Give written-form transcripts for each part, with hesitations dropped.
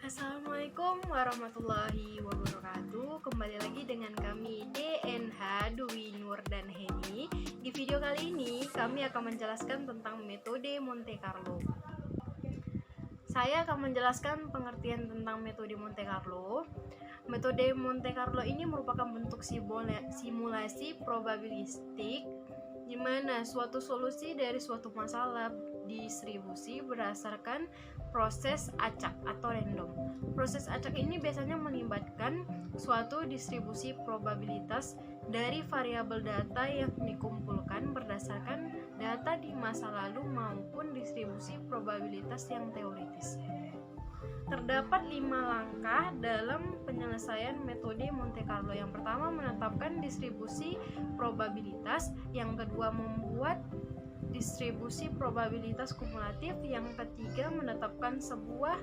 Assalamualaikum warahmatullahi wabarakatuh. Kembali lagi dengan kami DNH Dwi Nur dan Heni. Di video kali ini kami akan menjelaskan tentang metode Monte Carlo. Saya akan menjelaskan pengertian tentang metode Monte Carlo. Metode Monte Carlo ini merupakan bentuk simulasi probabilistik di mana suatu solusi dari suatu masalah distribusi berdasarkan proses acak atau random. Proses acak ini biasanya melibatkan suatu distribusi probabilitas dari variabel data yang dikumpulkan berdasarkan data di masa lalu maupun distribusi probabilitas yang teoritis. Terdapat 5 langkah dalam penyelesaian metode Monte Carlo. Yang pertama, menetapkan distribusi probabilitas. Yang kedua, membuat distribusi probabilitas kumulatif. Yang ketiga, menetapkan sebuah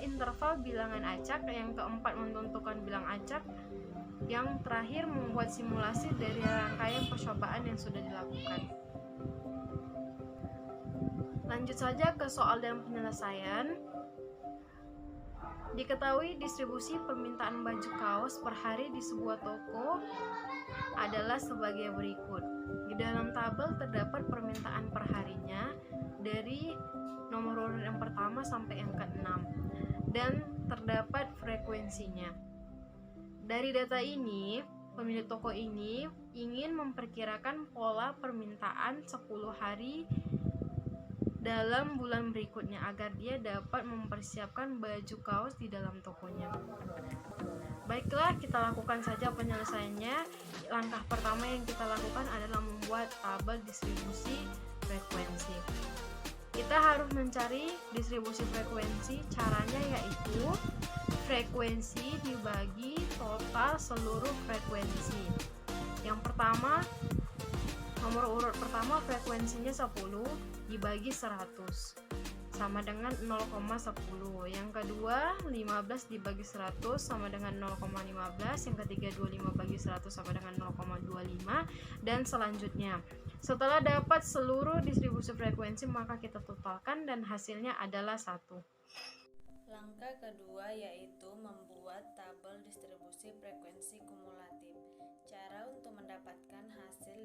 interval bilangan acak. Yang keempat, menentukan bilang acak. Yang terakhir, membuat simulasi dari rangkaian percobaan yang sudah dilakukan. Lanjut saja ke soal dan penyelesaian. Diketahui distribusi permintaan baju kaos per hari di sebuah toko adalah sebagai berikut. Di dalam tabel terdapat permintaan per harinya dari nomor urut yang pertama sampai yang ke-6 dan terdapat frekuensinya. Dari data ini, pemilik toko ini ingin memperkirakan pola permintaan 10 hari dalam bulan berikutnya agar dia dapat mempersiapkan baju kaos di dalam tokonya. Baiklah, kita lakukan saja penyelesaiannya. Langkah pertama yang kita lakukan adalah membuat tabel distribusi frekuensi. Kita harus mencari distribusi frekuensi. Caranya yaitu frekuensi dibagi total seluruh frekuensi. Yang pertama, nomor urut pertama frekuensinya 10 dibagi 100 sama dengan 0,10. Yang kedua 15 dibagi 100 sama dengan 0,15. Yang ketiga 25 bagi 100 sama dengan 0,25 dan selanjutnya. Setelah dapat seluruh distribusi frekuensi maka kita totalkan dan hasilnya adalah 1. Langkah kedua yaitu membuat tabel distribusi frekuensi kumulatif. Cara untuk mendapatkan hasil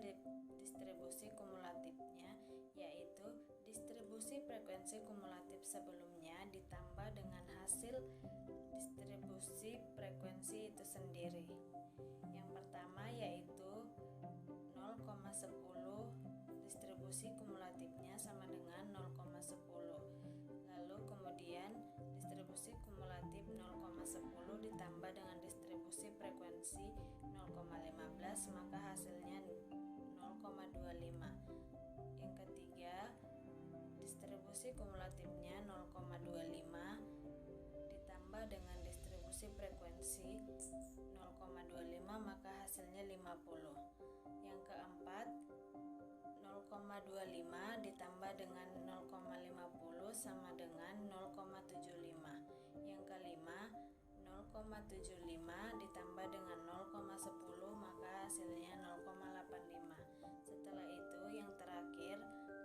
distribusi kumulatifnya yaitu distribusi frekuensi kumulatif sebelumnya ditambah dengan hasil distribusi frekuensi itu sendiri. Yang pertama yaitu 0,10 distribusi kumulatifnya sama dengan 0,10. Lalu kemudian distribusi kumulatif 0,10 ditambah dengan distribusi frekuensi 0,15 maka hasilnya 0,25. Yang ketiga, distribusi kumulatifnya 0,25 ditambah dengan distribusi frekuensi 0,25 maka hasilnya 50. Yang keempat, 0,25 ditambah dengan 0,50 sama dengan 0,75. Yang kelima, 0,75 ditambah dengan 0,10 maka hasilnya 0,85. Setelah itu yang terakhir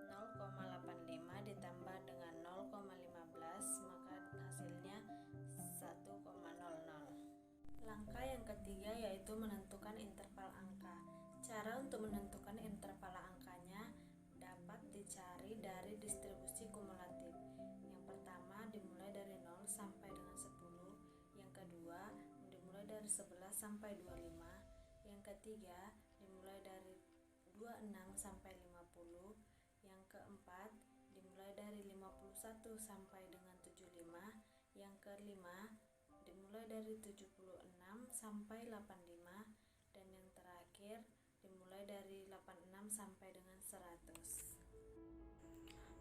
0,85 ditambah dengan 0,15 maka hasilnya 1,00. Langkah yang ketiga yaitu menentukan interval angka. Cara untuk menentukan interval angkanya dapat dicari dari distribusi kumulatif. Yang pertama dimulai dari 0 sampai dengan 10. Yang kedua dimulai dari 11 sampai 25. Yang ketiga dimulai dari 26 sampai 50. Yang keempat dimulai dari 51 sampai dengan 75. Yang kelima dimulai dari 76 sampai 85 dan yang terakhir dimulai dari 86 sampai dengan 100.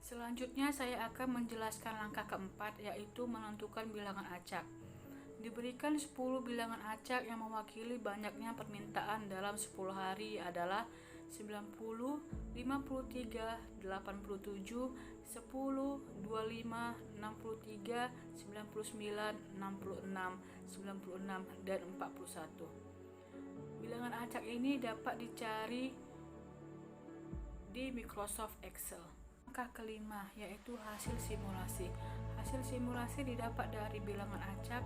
Selanjutnya saya akan menjelaskan langkah keempat yaitu menentukan bilangan acak. Diberikan 10 bilangan acak yang mewakili banyaknya permintaan dalam 10 hari adalah 90, 53, 87, 10, 25, 63, 99, 66, 96, dan 41. Bilangan acak ini dapat dicari di Microsoft Excel. Langkah kelima yaitu hasil simulasi. Hasil simulasi didapat dari bilangan acak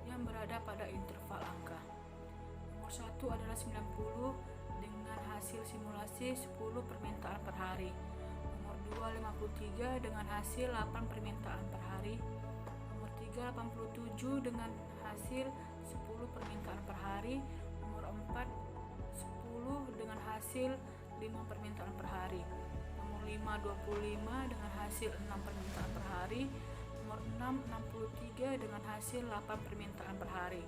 yang berada pada interval angka. Nomor 1 adalah 90 dengan hasil simulasi 10 permintaan per hari. Nomor 2 53 dengan hasil 8 permintaan per hari. Nomor 3 87 dengan hasil 10 permintaan per hari. Nomor 4 10 dengan hasil 5 permintaan per hari. Nomor 5 25 dengan hasil 6 permintaan per hari. Nomor 6 63 dengan hasil 8 permintaan per hari.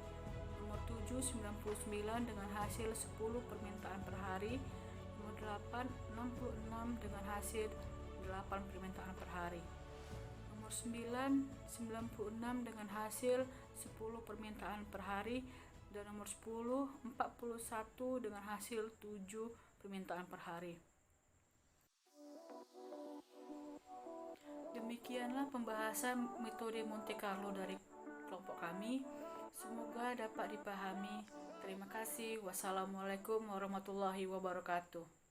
Nomor 7 99 dengan hasil 10 permintaan per hari. Nomor 8 66 dengan hasil 8 permintaan per hari. Nomor 9 96 dengan hasil 10 permintaan per hari. Dan nomor 10 41 dengan hasil 7 permintaan per hari. Demikianlah pembahasan metode Monte Carlo dari kelompok kami. Semoga dapat dipahami. Terima kasih. Wassalamualaikum warahmatullahi wabarakatuh.